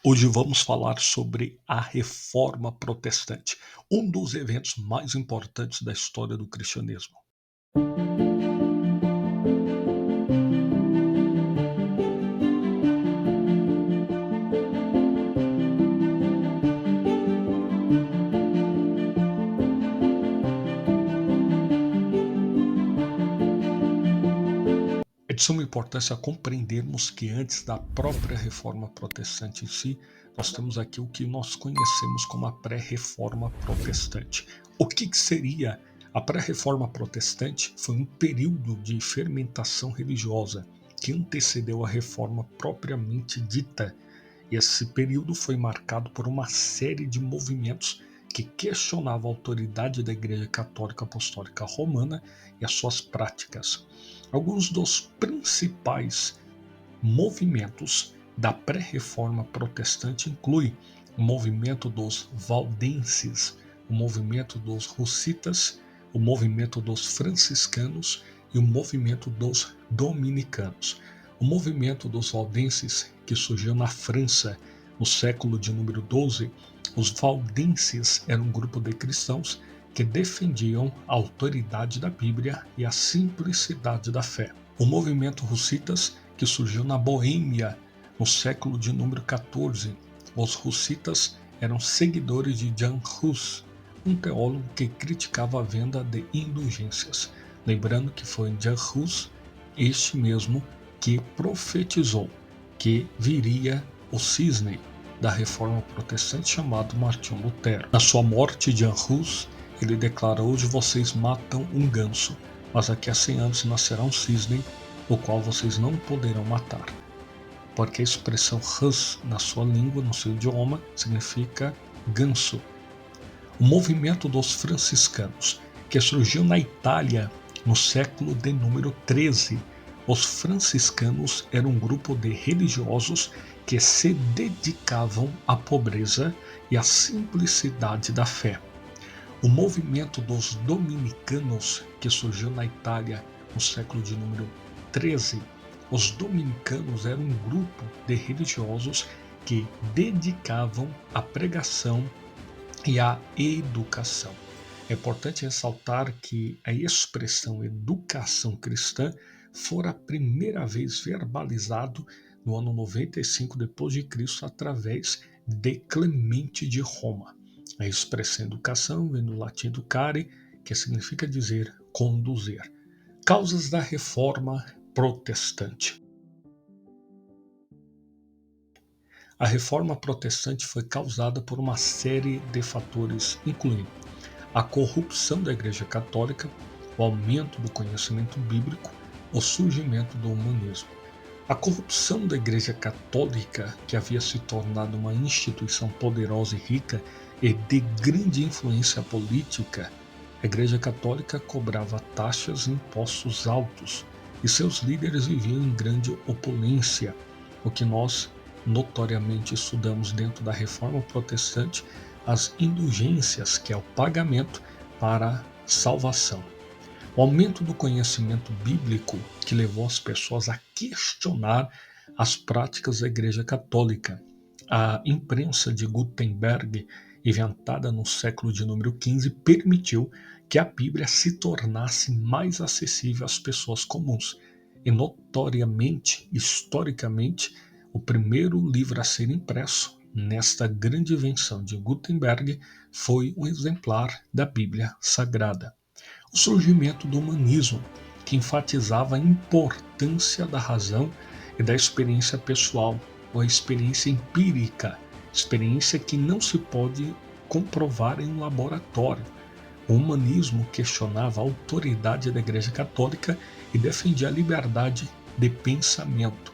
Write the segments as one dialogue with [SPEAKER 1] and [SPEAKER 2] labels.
[SPEAKER 1] Hoje vamos falar sobre a Reforma Protestante, um dos eventos mais importantes da história do cristianismo. É de suma importância compreendermos que antes da própria Reforma Protestante em si, nós temos aqui o que nós conhecemos como a pré-reforma protestante. O que seria a pré-reforma protestante? Foi um período de fermentação religiosa que antecedeu a reforma propriamente dita. E esse período foi marcado por uma série de movimentos que questionavam a autoridade da Igreja Católica Apostólica Romana e as suas práticas. Alguns dos principais movimentos da pré-reforma protestante incluem o movimento dos valdenses, o movimento dos hussitas, o movimento dos franciscanos e o movimento dos dominicanos. O movimento dos valdenses, que surgiu na França no século de número 12, os valdenses eram um grupo de cristãos que defendiam a autoridade da Bíblia e a simplicidade da fé. O movimento hussitas, que surgiu na Boêmia no século de número 14. Os hussitas eram seguidores de Jan Hus, um teólogo que criticava a venda de indulgências. Lembrando que foi Jan Hus, este mesmo, que profetizou que viria o cisne da reforma protestante chamado Martinho Lutero. Na sua morte, Jan Hus, ele declara: hoje vocês matam um ganso, mas daqui a 100 anos nascerá um cisne, o qual vocês não poderão matar. Porque a expressão Hus, na sua língua, no seu idioma, significa ganso. O movimento dos franciscanos, que surgiu na Itália no século de número 13. Os franciscanos eram um grupo de religiosos que se dedicavam à pobreza e à simplicidade da fé. O movimento dos dominicanos, que surgiu na Itália no século de número 13, os dominicanos eram um grupo de religiosos que dedicavam à pregação e à educação. É importante ressaltar que a expressão educação cristã fora a primeira vez verbalizado no ano 95 depois de Cristo através de Clemente de Roma. A expressão educação vem do latim educare, que significa dizer conduzir. Causas da Reforma Protestante. A Reforma Protestante foi causada por uma série de fatores, incluindo a corrupção da Igreja Católica, o aumento do conhecimento bíblico, o surgimento do humanismo. A corrupção da Igreja Católica, que havia se tornado uma instituição poderosa e rica e de grande influência política, a Igreja Católica cobrava taxas e impostos altos e seus líderes viviam em grande opulência, o que nós notoriamente estudamos dentro da Reforma Protestante, as indulgências, que é o pagamento para salvação. O aumento do conhecimento bíblico, que levou as pessoas a questionar as práticas da Igreja Católica. A imprensa de Gutenberg, inventada no século de número 15, permitiu que a Bíblia se tornasse mais acessível às pessoas comuns. E notoriamente, historicamente, o primeiro livro a ser impresso nesta grande invenção de Gutenberg foi um exemplar da Bíblia Sagrada. O surgimento do humanismo, que enfatizava a importância da razão e da experiência pessoal, ou a experiência empírica, experiência que não se pode comprovar em um laboratório. O humanismo questionava a autoridade da Igreja Católica e defendia a liberdade de pensamento.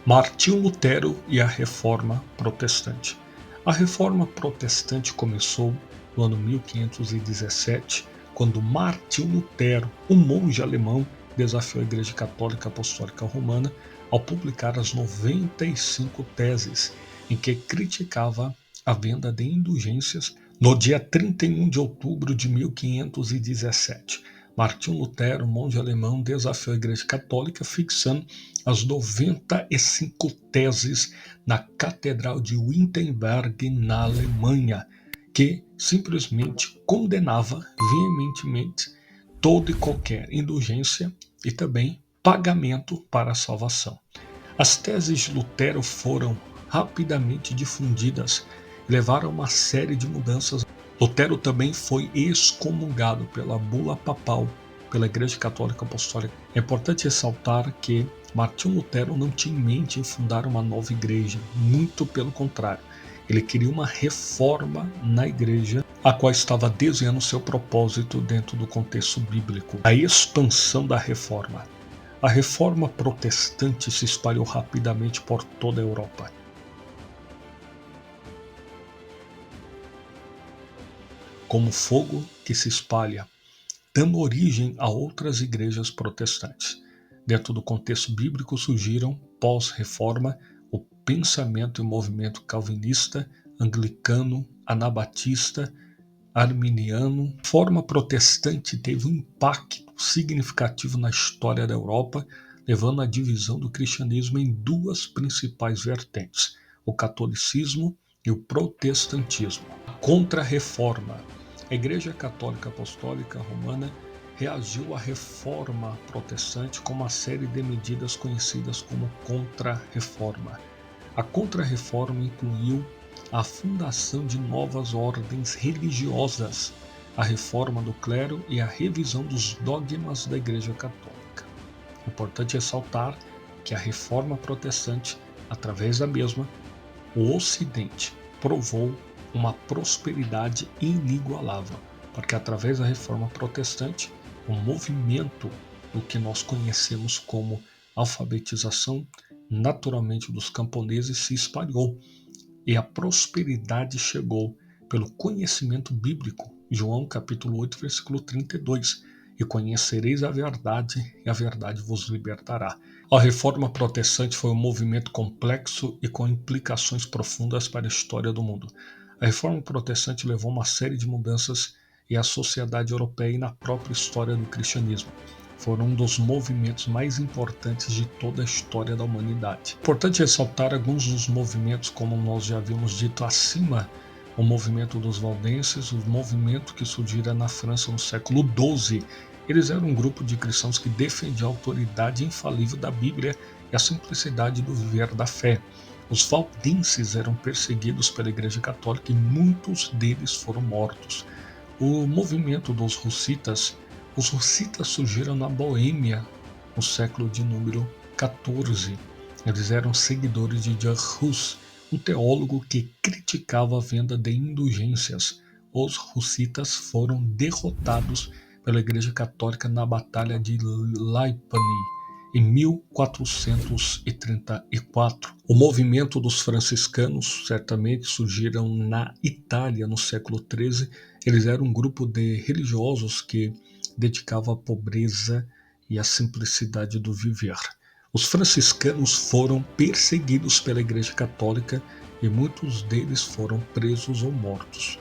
[SPEAKER 1] Martinho Lutero e a Reforma Protestante. A Reforma Protestante começou no ano 1517, quando Martinho Lutero, um monge alemão, desafiou a Igreja Católica Apostólica Romana ao publicar as 95 teses, em que criticava a venda de indulgências no dia 31 de outubro de 1517. Martinho Lutero, monge alemão, desafiou a Igreja Católica fixando as 95 teses na Catedral de Wittenberg, na Alemanha, que simplesmente condenava veementemente toda e qualquer indulgência e também pagamento para a salvação. As teses de Lutero foram rapidamente difundidas e levaram a uma série de mudanças. Lutero também foi excomungado pela bula papal pela Igreja Católica Apostólica. É importante ressaltar que Martinho Lutero não tinha em mente em fundar uma nova igreja, muito pelo contrário. Ele queria uma reforma na igreja, a qual estava desenhando seu propósito dentro do contexto bíblico. A expansão da reforma. A reforma protestante se espalhou rapidamente por toda a Europa. Como fogo que se espalha, dando origem a outras igrejas protestantes. Dentro do contexto bíblico surgiram, pós-reforma, o pensamento e o movimento calvinista, anglicano, anabatista, arminiano. A reforma protestante teve um impacto significativo na história da Europa, levando à divisão do cristianismo em duas principais vertentes, o catolicismo e o protestantismo. A Contra-reforma. A Igreja Católica Apostólica Romana reagiu à reforma protestante com uma série de medidas conhecidas como contra-reforma. A contra-reforma incluiu a fundação de novas ordens religiosas, a reforma do clero e a revisão dos dogmas da Igreja Católica. Importante ressaltar que a reforma protestante, através da mesma, o Ocidente provou uma prosperidade inigualável, porque através da reforma protestante, o movimento do que nós conhecemos como alfabetização naturalmente dos camponeses se espalhou e a prosperidade chegou pelo conhecimento bíblico. João capítulo 8, versículo 32. E conhecereis a verdade, e a verdade vos libertará. A reforma protestante foi um movimento complexo e com implicações profundas para a história do mundo. A reforma protestante levou uma série de mudanças em a sociedade europeia e na própria história do cristianismo. Foram um dos movimentos mais importantes de toda a história da humanidade. Importante ressaltar alguns dos movimentos, como nós já havíamos dito acima, o movimento dos valdenses, o movimento que surgira na França no século XII. Eles eram um grupo de cristãos que defendia a autoridade infalível da Bíblia e a simplicidade do viver da fé. Os valdenses eram perseguidos pela Igreja Católica e muitos deles foram mortos. O movimento dos hussitas, os hussitas surgiram na Boêmia no século de número XIV. Eles eram seguidores de Jan Hus, um teólogo que criticava a venda de indulgências. Os hussitas foram derrotados pela Igreja Católica na Batalha de Leipzig em 1434. O movimento dos franciscanos certamente surgiram na Itália no século XIII. Eles eram um grupo de religiosos que dedicava à pobreza e à simplicidade do viver. Os franciscanos foram perseguidos pela Igreja Católica e muitos deles foram presos ou mortos.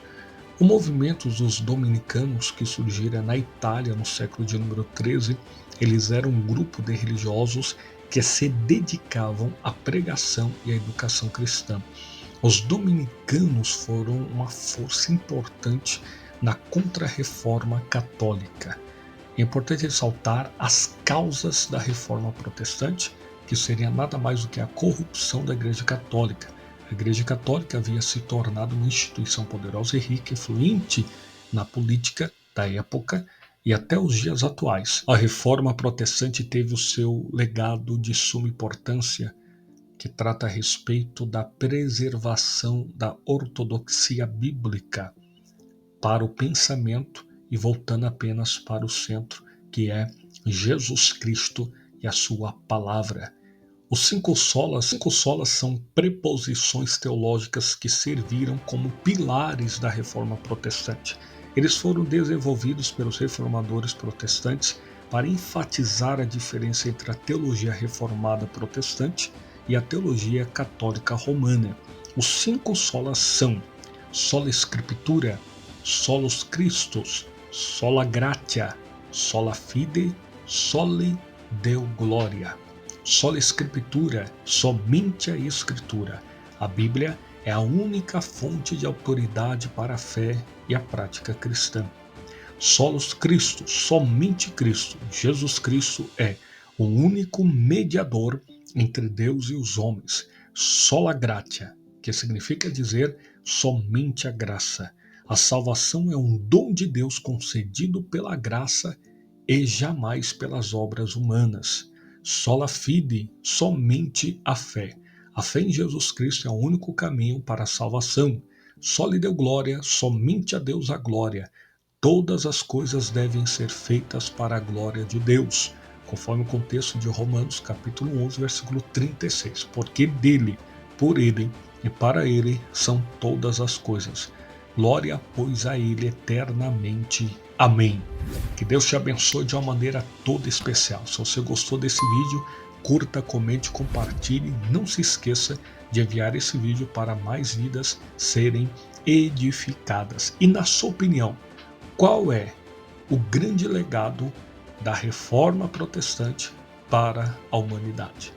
[SPEAKER 1] O movimento dos dominicanos, que surgira na Itália no século de número 13, eles eram um grupo de religiosos que se dedicavam à pregação e à educação cristã. Os dominicanos foram uma força importante na Contra-Reforma Católica. É importante ressaltar as causas da Reforma Protestante, que seria nada mais do que a corrupção da Igreja Católica. A Igreja Católica havia se tornado uma instituição poderosa e rica, influente na política da época e até os dias atuais. A Reforma Protestante teve o seu legado de suma importância, que trata a respeito da preservação da ortodoxia bíblica para o pensamento e voltando apenas para o centro, que é Jesus Cristo e a sua palavra. Os cinco solas são preposições teológicas que serviram como pilares da Reforma Protestante. Eles foram desenvolvidos pelos reformadores protestantes para enfatizar a diferença entre a teologia reformada protestante e a teologia católica romana. Os cinco solas são sola Scriptura, solus Christus, sola gratia, sola fide, soli Deo gloria. Sola Escritura, somente a Escritura. A Bíblia é a única fonte de autoridade para a fé e a prática cristã. Solos Cristo, somente Cristo. Jesus Cristo é o único mediador entre Deus e os homens. Sola gratia, que significa dizer somente a graça. A salvação é um dom de Deus concedido pela graça e jamais pelas obras humanas. Sola fide, somente a fé. A fé em Jesus Cristo é o único caminho para a salvação. Soli Deo glória, somente a Deus a glória. Todas as coisas devem ser feitas para a glória de Deus, conforme o contexto de Romanos capítulo 11, versículo 36. Porque dele, por ele e para ele são todas as coisas. Glória, pois, a ele eternamente. Amém. Que Deus te abençoe de uma maneira toda especial. Se você gostou desse vídeo, curta, comente, compartilhe. Não se esqueça de enviar esse vídeo para mais vidas serem edificadas. E na sua opinião, qual é o grande legado da Reforma Protestante para a humanidade?